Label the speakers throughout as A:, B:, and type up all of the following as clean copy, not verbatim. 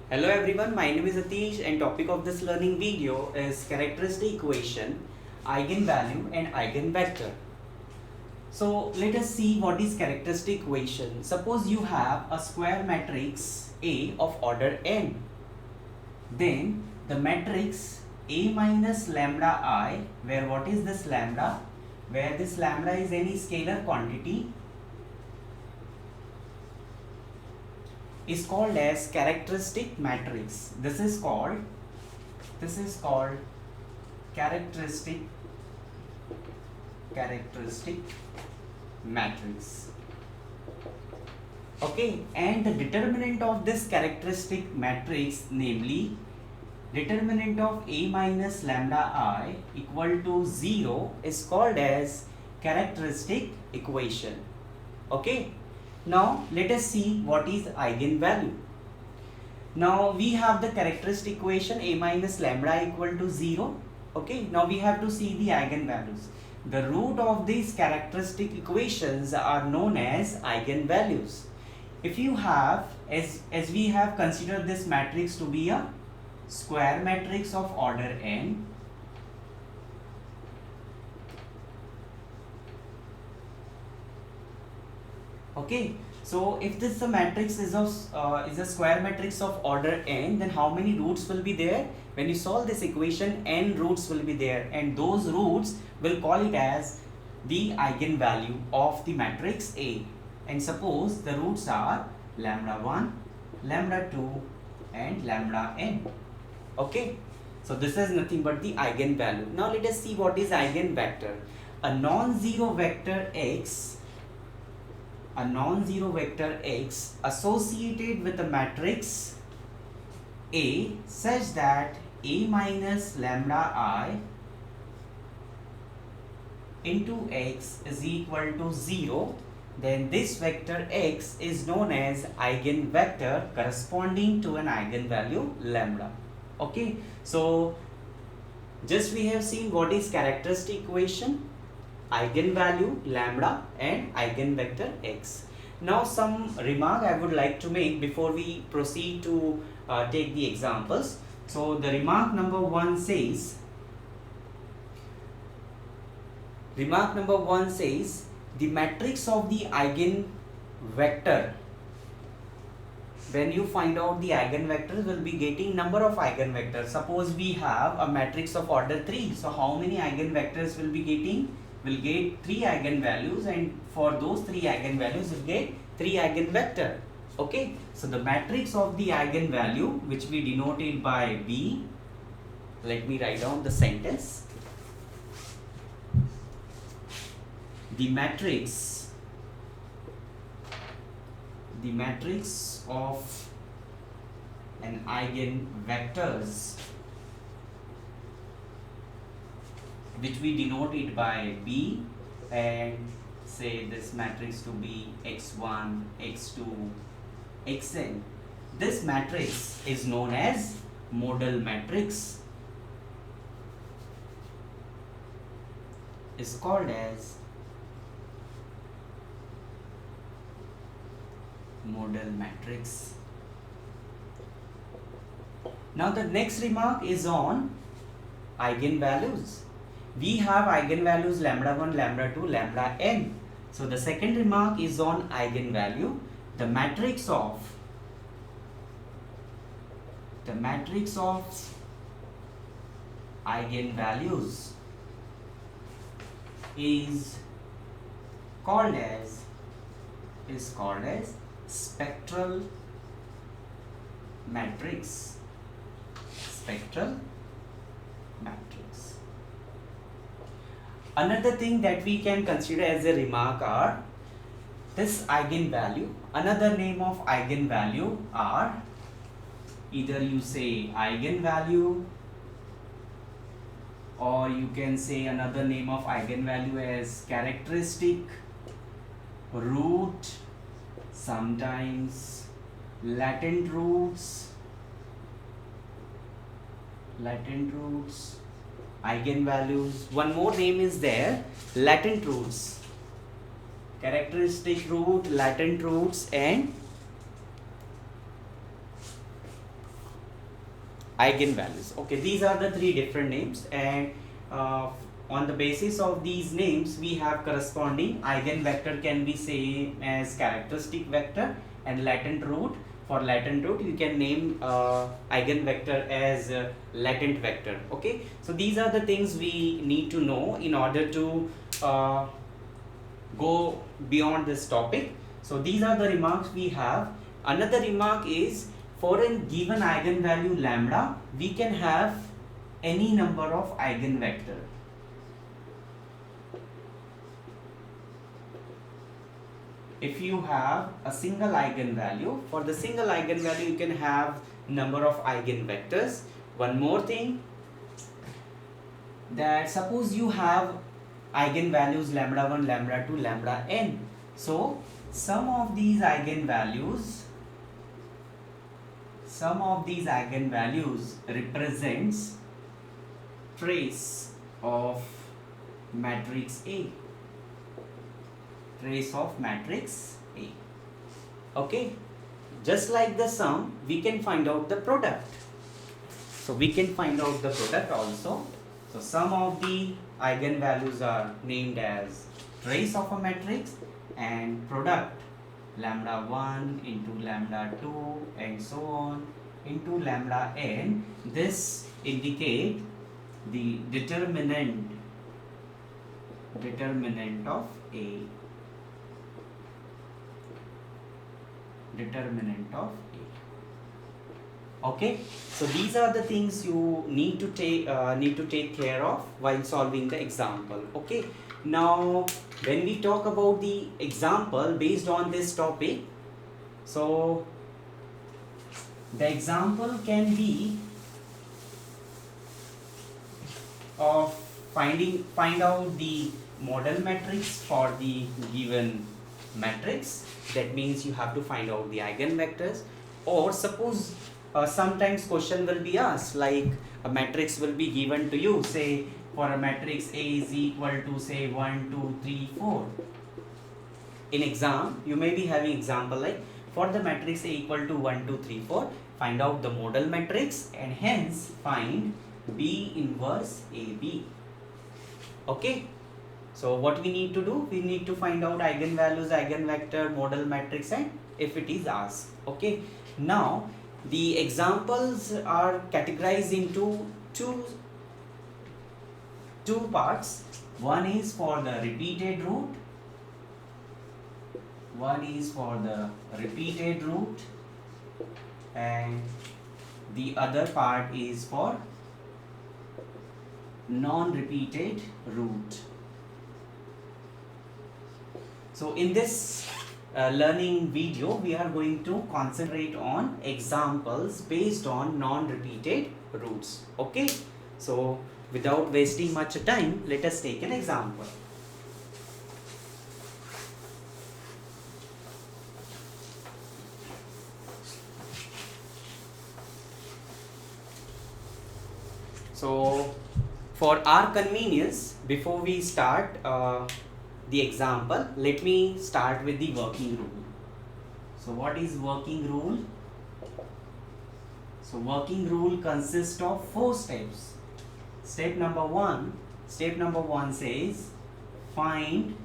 A: Hello everyone, my name is Atish and topic of this learning video is characteristic equation, eigenvalue and eigenvector. So let us see what is characteristic equation. Suppose you have a square matrix A of order n. Then the matrix A minus lambda I, where what is this lambda? Where this lambda is any scalar quantity, is called as characteristic matrix. This is called characteristic matrix. Okay, and the determinant of this characteristic matrix, namely determinant of A minus lambda I equal to 0, is called as characteristic equation. Okay. Now let us see what is eigenvalue. Now we have the characteristic equation A minus lambda equal to 0. Okay, now we have to see the eigenvalues. The root of these characteristic equations are known as eigenvalues. If you have, as we have considered this matrix to be a square matrix of order n, okay, so if this the matrix is a square matrix of order n, then how many roots will be there? When you solve this equation, n roots will be there, and those roots will call it as the eigenvalue of the matrix A. And suppose the roots are lambda 1, lambda 2 and lambda n. Okay, so this is nothing but the eigenvalue. Now let us see what is eigenvector. A non-zero vector x associated with the matrix A such that A minus lambda I into x is equal to 0, then this vector x is known as eigenvector corresponding to an eigenvalue lambda. Okay, so just we have seen what is characteristic equation, eigenvalue lambda and eigenvector x. Now some remark I would like to make before we proceed to take the examples. So the remark number one says the matrix of the eigenvector, when you find out the eigenvectors, will be getting number of eigenvectors. Suppose we have a matrix of order 3, so how many eigenvectors will be getting? Will get 3 eigenvalues, and for those 3 eigenvalues will get 3 eigenvector. Okay, so the matrix of the eigenvalue, which we denoted by B, let me write down the sentence. The matrix of an eigenvectors, which we denote it by B, and say this matrix to be x1, x2, xn. This matrix is known as modal matrix, is called as modal matrix. Now the next remark is on eigenvalues. We have eigenvalues lambda 1, lambda 2, lambda n. So the second remark is on eigenvalue. The matrix of eigenvalues is called as spectral matrix. Another thing that we can consider as a remark are this eigenvalue. Another name of eigenvalue are, either you say eigenvalue, or you can say another name of eigenvalue as characteristic root, sometimes latent roots, eigenvalues. One more name is there, latent roots. Characteristic root, latent roots and eigenvalues. Okay, these are the three different names, and on the basis of these names we have corresponding eigenvector can be same as characteristic vector, and latent root. For latent root you can name eigenvector as latent vector. Okay, so these are the things we need to know in order to go beyond this topic. So these are the remarks we have. Another remark is, for a given eigenvalue lambda, we can have any number of eigenvector. If you have a single eigenvalue, for the single eigenvalue you can have number of eigenvectors. One more thing, that suppose you have eigenvalues lambda 1, lambda 2, lambda n. So some of these eigenvalues represents trace of matrix A. Trace of matrix A. Okay, just like the sum, we can find out the product. So we can find out the product also. So some of the eigenvalues are named as trace of a matrix, and product lambda 1 into lambda 2 and so on into lambda n. This indicate the determinant of A. Determinant of A. Okay, so these are the things you need to take care of while solving the example. Okay, now when we talk about the example based on this topic, so the example can be of find out the model matrix for the given matrix. That means you have to find out the eigenvectors. Or suppose sometimes question will be asked, like a matrix will be given to you, say for a matrix A is equal to say 1, 2, 3, 4. In exam you may be having example like, for the matrix A equal to 1, 2, 3, 4, find out the model matrix and hence find B inverse AB. Okay, so what we need to do, we need to find out eigenvalues, eigenvector, model matrix, and if it is asked. Okay, now the examples are categorized into two parts. One is for the repeated root, and the other part is for non-repeated root. So in this learning video, we are going to concentrate on examples based on non-repeated roots. Okay, so without wasting much time, let us take an example. So for our convenience, before we start the example, let me start with the working rule. So what is working rule? So working rule consists of 4 steps. Step number one says find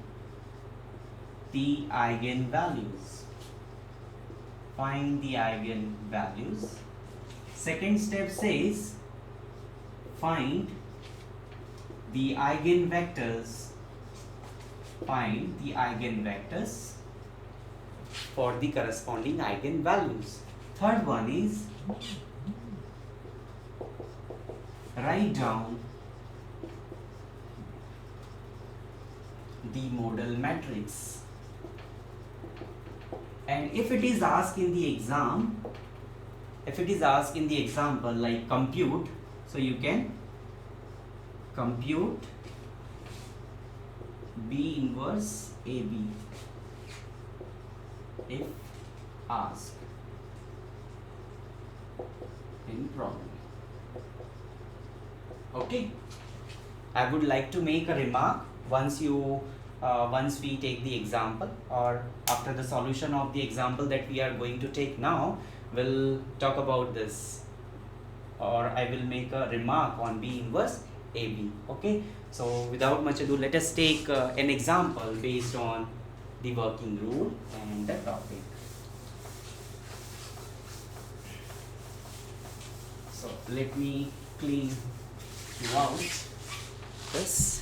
A: the eigenvalues. Find the eigenvalues. Second step says find the eigenvectors. Find the eigenvectors for the corresponding eigenvalues. Third one is write down the model matrix. And if it is asked in the exam, if it is asked in the example like compute, so you can compute B inverse AB if asked in problem. Okay, I would like to make a remark once we take the example, or after the solution of the example that we are going to take now, we'll talk about this. or I will make a remark on B inverse AB. Okay, so without much ado, let us take an example based on the working rule and the topic. So let me clean you out this.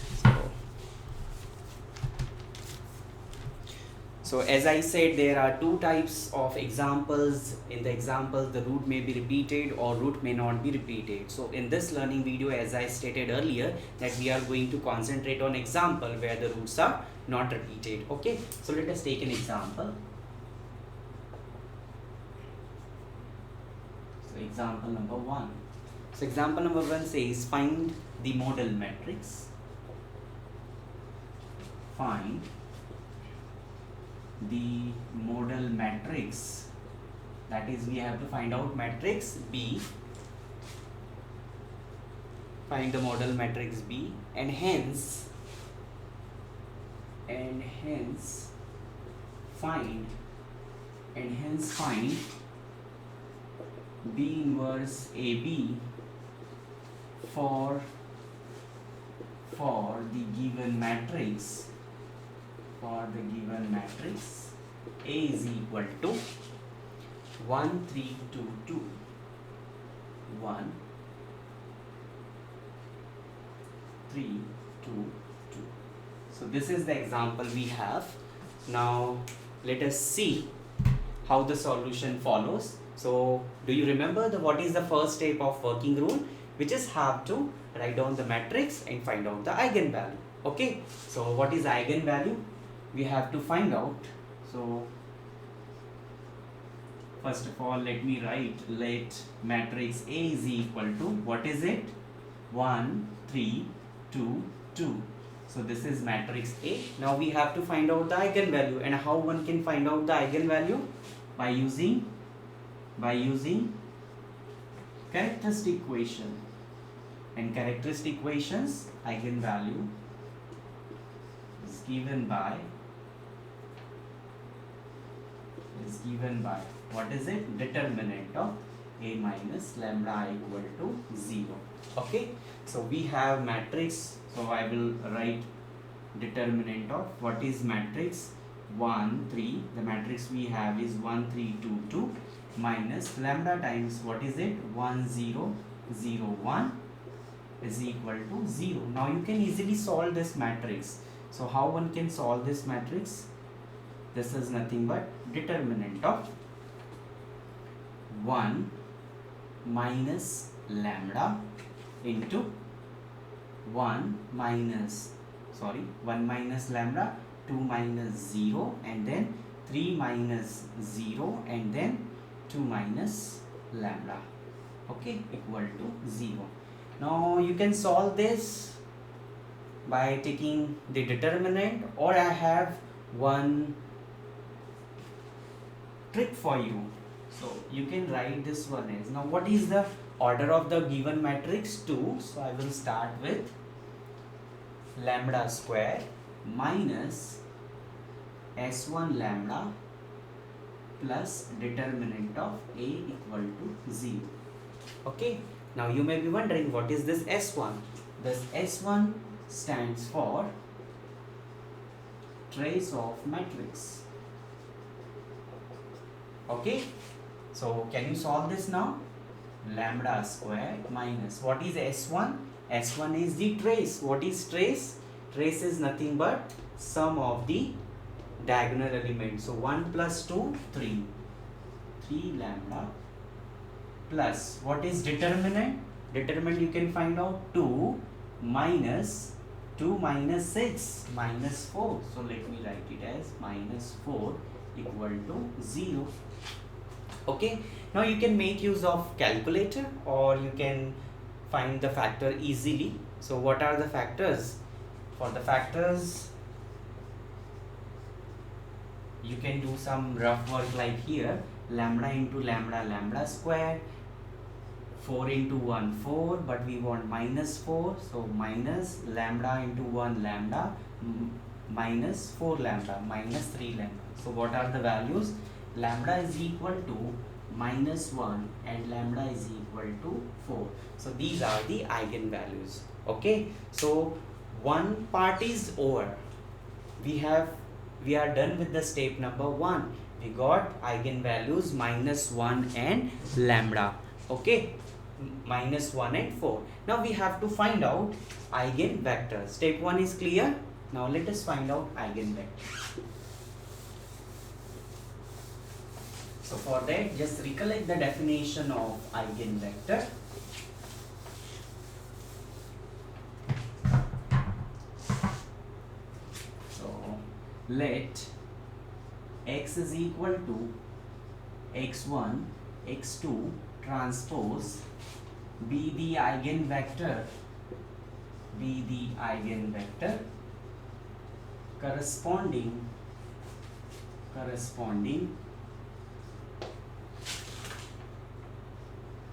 A: So as I said, there are two types of examples. In the examples, the root may be repeated or root may not be repeated. So in this learning video, as I stated earlier, that we are going to concentrate on example where the roots are not repeated. Okay, so let us take an example. So example number 1. So example number 1 says find the modal matrix. Find the modal matrix, that is we have to find out matrix B, find the modal matrix B, and hence find B inverse AB for the given matrix. For the given matrix, A is equal to 1 3 2 2 1 3 2 2. So this is the example we have. Now let us see how the solution follows. So do you remember what is the first step of working rule? We just have to write down the matrix and find out the eigenvalue. Okay, so what is eigenvalue? We have to find out. So first of all, let me write, let matrix A is equal to, what is it? 1 3 2 2. So this is matrix A. Now we have to find out the eigenvalue. And how one can find out the eigenvalue? By using characteristic equation. And characteristic equations, eigenvalue is given by what is it? Determinant of A minus lambda I equal to 0. Okay, so we have matrix. So I will write determinant of what is matrix 1 3. The matrix we have is 1 3 2 2 minus lambda times what is it? 1 0 0 1 is equal to 0. Now you can easily solve this matrix. So how one can solve this matrix? This is nothing but determinant of 1 minus lambda into 1 minus lambda, 2 minus 0, and then 3 minus 0, and then 2 minus lambda, okay, equal to 0. Now you can solve this by taking the determinant, or I have one trick for you. So you can write this one as, now what is the order of the given matrix? 2. So I will start with lambda square minus S1 lambda plus determinant of A equal to 0. Okay, now you may be wondering what is this S1? This S1 stands for trace of matrix. Okay, so can you solve this now? Lambda square minus, what is S1? S1 is the trace. What is trace? Trace is nothing but sum of the diagonal elements. So 1 plus 2, 3. 3 lambda plus, what is determinant? Determinant you can find out 2 minus 2 minus 6 minus 4. So let me write it as minus 4 equal to 0. Okay, now you can make use of calculator, or you can find the factor easily. So what are the factors? For the factors, you can do some rough work like here, lambda into lambda, lambda square, 4 into 1, 4, but we want minus 4, so minus lambda into 1 lambda, minus 4 lambda, minus 3 lambda. So what are the values? Lambda is equal to minus 1 and lambda is equal to 4. So these are the eigenvalues. Okay, so one part is over. We are done with the step number 1. We got eigenvalues minus 1 and lambda. Okay, minus 1 and 4. Now we have to find out eigenvector. Step 1 is clear. Now let us find out eigenvector. So for that, just recollect the definition of eigenvector. So let x is equal to x1, x2 transpose be the eigenvector corresponding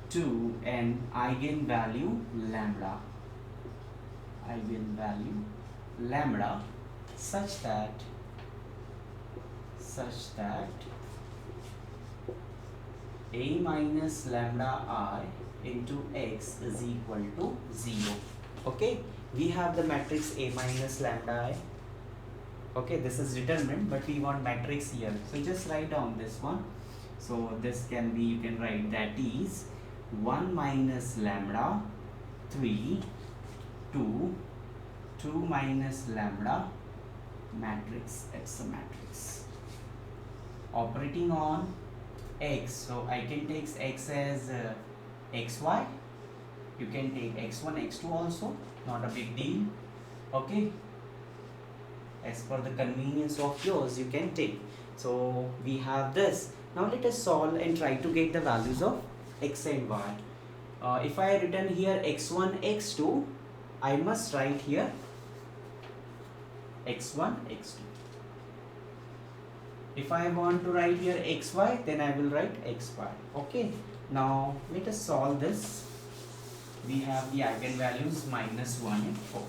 A: to an eigenvalue lambda such that a minus lambda I into x is equal to 0. Okay, we have the matrix A minus lambda I. Okay, this is determinant, but we want matrix here. So just write down this one. So this can be, you can write that is 1 minus lambda 3 2 minus lambda matrix. It's a matrix operating on x. So I can take x as xy. You can take x1, x2 also, not a big deal. Okay, as per the convenience of yours you can take. So we have this. Now let us solve and try to get the values of x and y. If I written here x1, x2, I must write here x1, x2. If I want to write here xy, then I will write xy. Okay, now let us solve this. We have the eigenvalues minus 1 and 4.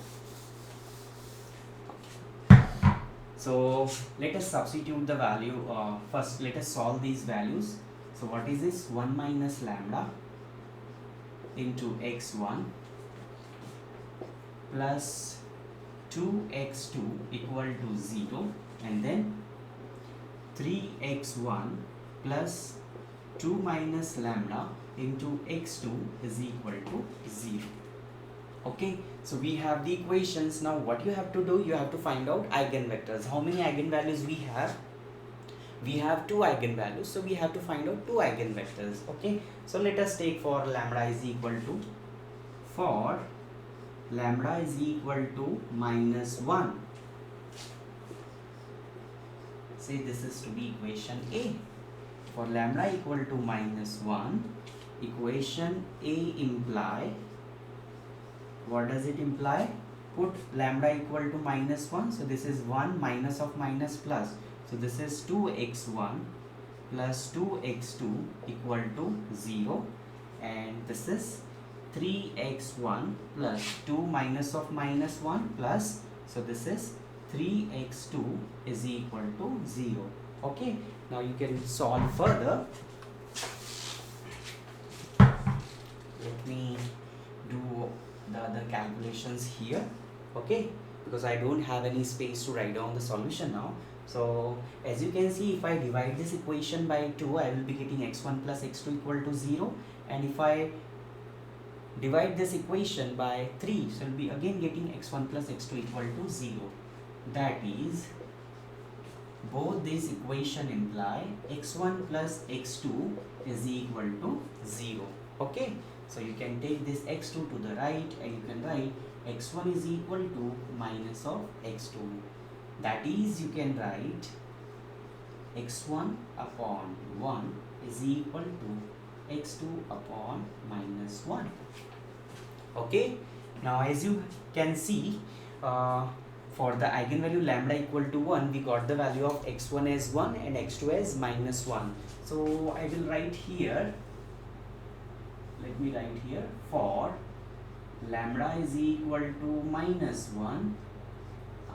A: So let us substitute the value. First let us solve these values. So what is this? 1 minus lambda into x1 plus 2x2 equal to 0, and then 3x1 plus 2 minus lambda into x2 is equal to 0. Okay, so we have the equations. Now what you have to do, you have to find out eigenvectors. How many eigenvalues we have? We have 2 eigenvalues, so we have to find out 2 eigenvectors. Okay, so let us take for lambda is equal to minus 1. Say this is to be equation A. For lambda equal to minus 1, equation A imply, what does it imply? Put lambda equal to minus 1, so this is 1 minus of minus plus. So this is 2x1 plus 2x2 equal to 0, and this is 3x1 plus 2 minus of minus 1 plus, so this is 3x2 is equal to 0. Okay, now you can solve further. Let me do the other calculations here. Okay, because I don't have any space to write down the solution now. So as you can see, if I divide this equation by 2, I will be getting x1 plus x2 equal to 0, and if I divide this equation by 3, so I will be again getting x1 plus x2 equal to 0. That is, both these equation imply x1 plus x2 is equal to 0. Okay, so you can take this x2 to the right and you can write x1 is equal to minus of x2. That is, you can write x1 upon 1 is equal to x2 upon minus 1. Okay, now as you can see, for the eigenvalue lambda equal to 1, we got the value of x1 as 1 and x2 as minus 1. So I will write here, let me write here, for lambda is equal to minus 1,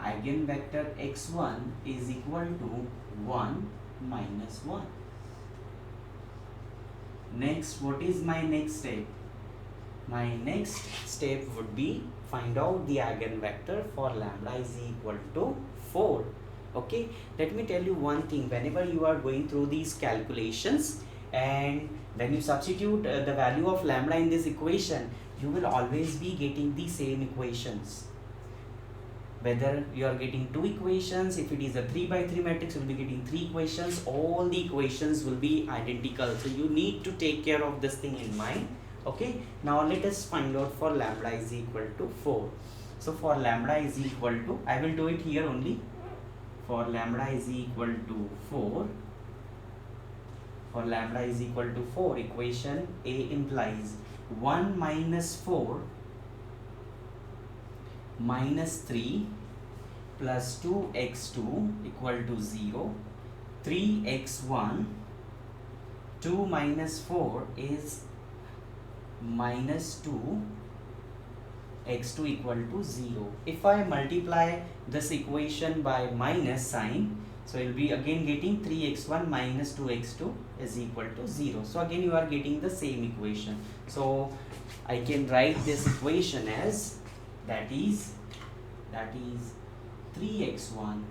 A: eigenvector x1 is equal to 1 minus 1. Next, what is my next step? My next step would be find out the eigenvector for lambda is equal to 4. Okay, let me tell you one thing. Whenever you are going through these calculations and when you substitute the value of lambda in this equation, you will always be getting the same equations. Whether you are getting two equations, if it is a 3 by 3 matrix, you will be getting 3 equations. All the equations will be identical. So you need to take care of this thing in mind. Okay, now let us find out for lambda is equal to 4. So for lambda is equal to, I will do it here only. For lambda is equal to 4. For lambda is equal to 4, equation A implies 1 minus 4 minus 3 plus 2x2 equal to 0. 3x1, 2 minus 4 is minus 2, x2 equal to 0. If I multiply this equation by minus sign, so it will be again getting 3x1 minus 2x2 is equal to 0. So again you are getting the same equation. So I can write this equation as that is 3x1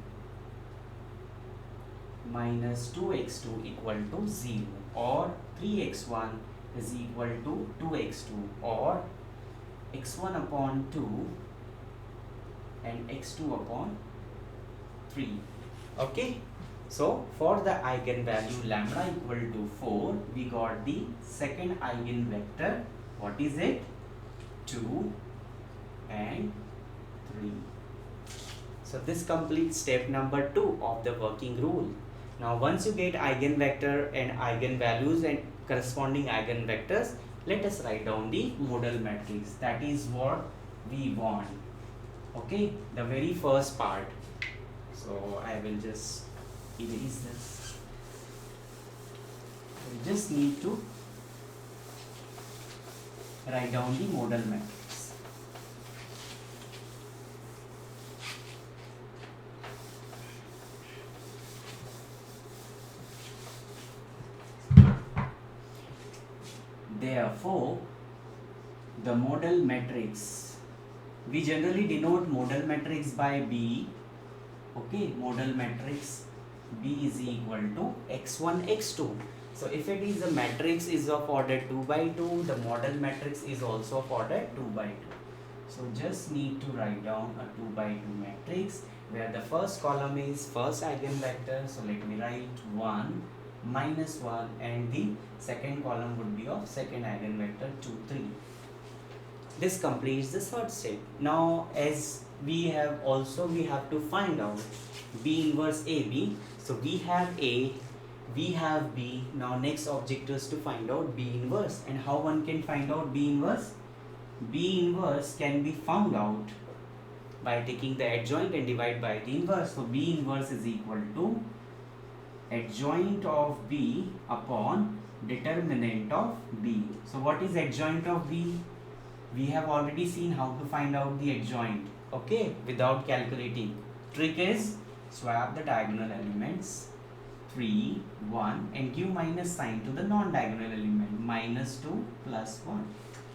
A: minus 2x2 equal to 0, or 3x1 is equal to 2x2, or x1 upon 2 and x2 upon 3. Okay, so for the eigenvalue lambda equal to 4, we got the second eigenvector. What is it? 2 and 3. So this completes step number 2 of the working rule. Now once you get eigenvector and eigenvalues and corresponding eigenvectors, let us write down the modal matrix. That is what we want. Okay, the very first part. So I will just erase this. We just need to write down the modal matrix. Therefore, the modal matrix, we generally denote modal matrix by B. Okay, modal matrix B is equal to x1, x2. So if it is a matrix is of order 2 by 2, the modal matrix is also of order 2 by 2. So just need to write down a 2 by 2 matrix where the first column is first eigenvector. So let me write 1, minus 1, and the second column would be of second eigenvector 2, 3. This completes the third step. Now as we have to find out B inverse AB. So we have A, we have B. Now next objective is to find out B inverse. And how one can find out B inverse? B inverse can be found out by taking the adjoint and divide by the inverse. So B inverse is equal to adjoint of B upon determinant of B. So what is adjoint of B? We have already seen how to find out the adjoint, okay, without calculating. Trick is swap the diagonal elements 3, 1 and give minus sign to the non-diagonal element, minus 2 plus 1.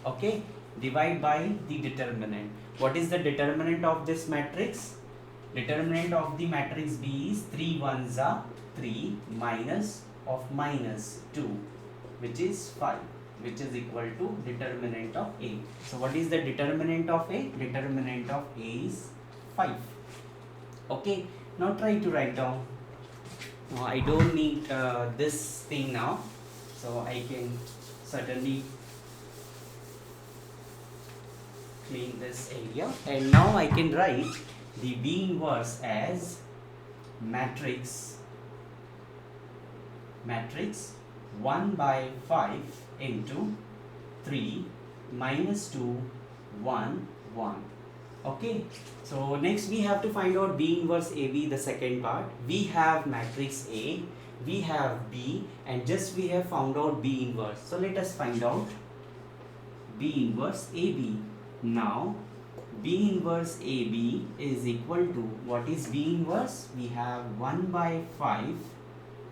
A: Okay, divide by the determinant. What is the determinant of this matrix? Determinant of the matrix B is 3 ones are 3 minus of minus 2, which is 5, which is equal to determinant of A. So what is the determinant of A? Determinant of A is 5. Okay, now try to write down. Now I don't need this thing now, so I can certainly clean this area. And now I can write the B inverse as matrix 1 by 5 into 3 minus 2 1 1. Okay, so next we have to find out B inverse AB, the second part. We have matrix A, we have B, and just we have found out B inverse. So let us find out B inverse AB. Now B inverse AB is equal to, what is B inverse? We have 1 by 5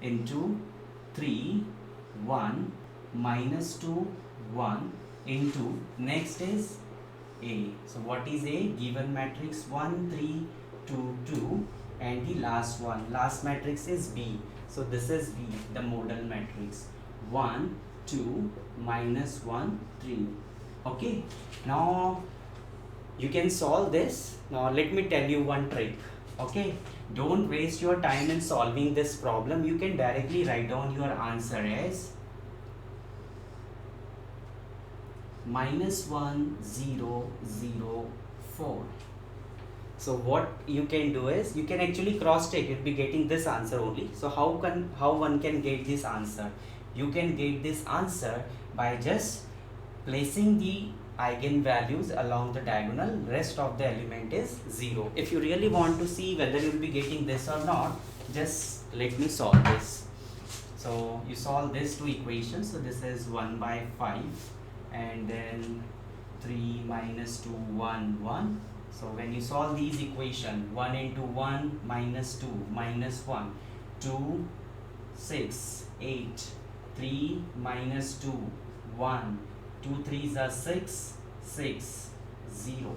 A: into 3 1 minus 2, 1 into next is A. So what is A? Given matrix 1, 3, 2, 2 and the last one. Last matrix is B. So this is B, the modal matrix. 1, 2, minus 1, 3. Okay. Now you can solve this. Now let me tell you one trick. Okay. Don't waste your time in solving this problem. You can directly write down your answer as minus 1, 0, 0, 4. So what you can do is you can actually cross check, you'll be getting this answer only. So how one can get this answer? You can get this answer by just placing the eigenvalues along the diagonal. Rest of the element is 0. If you really want to see whether you'll be getting this or not, just let me solve this. So you solve these two equations. So this is 1 by 5 and then 3 minus 2, 1, 1. So when you solve these equations, 1 into 1 minus 2 minus 1, 2, 6, 8, 3 minus 2, 1, 2 3s are 6, 6, 0.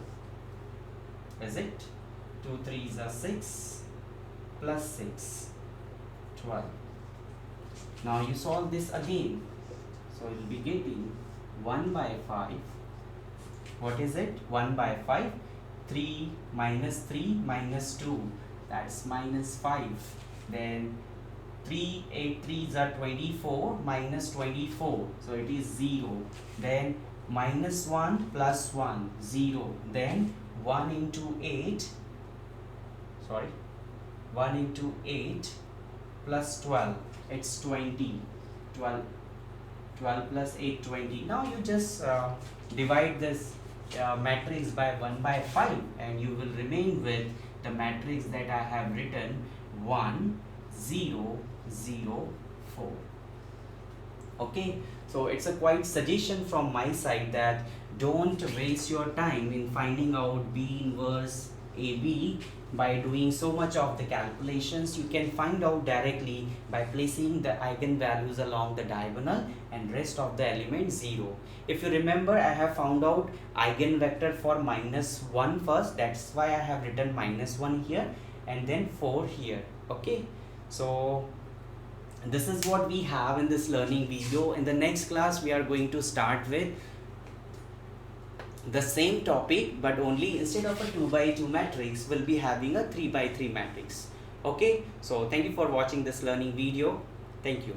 A: Is it? 2 3s are 6 plus 6, 12. Now you solve this again. So you will be getting 1 by 5. What is it? 1 by 5. 3 minus 3 minus 2. That's minus 5. Then 3, 8 3s are 24 minus 24. So it is 0. Then minus 1 plus 1, 0. Then 1 into 8. Sorry. 1 into 8 plus 12. It's 20. 12 plus 8, 20. Now you just divide this matrix by 1 by 5 and you will remain with the matrix that I have written 1, 0, 0, 4. Okay, so it's a quite suggestion from my side that don't waste your time in finding out B inverse AB by doing so much of the calculations. You can find out directly by placing the eigenvalues along the diagonal and rest of the element 0. If you remember, I have found out eigenvector for minus 1 first. That's why I have written minus 1 here and then 4 here. Okay, so this is what we have in this learning video. In the next class, we are going to start with the same topic, but only instead of a 2 by 2 matrix, we'll be having a 3 by 3 matrix. Okay, so thank you for watching this learning video. Thank you.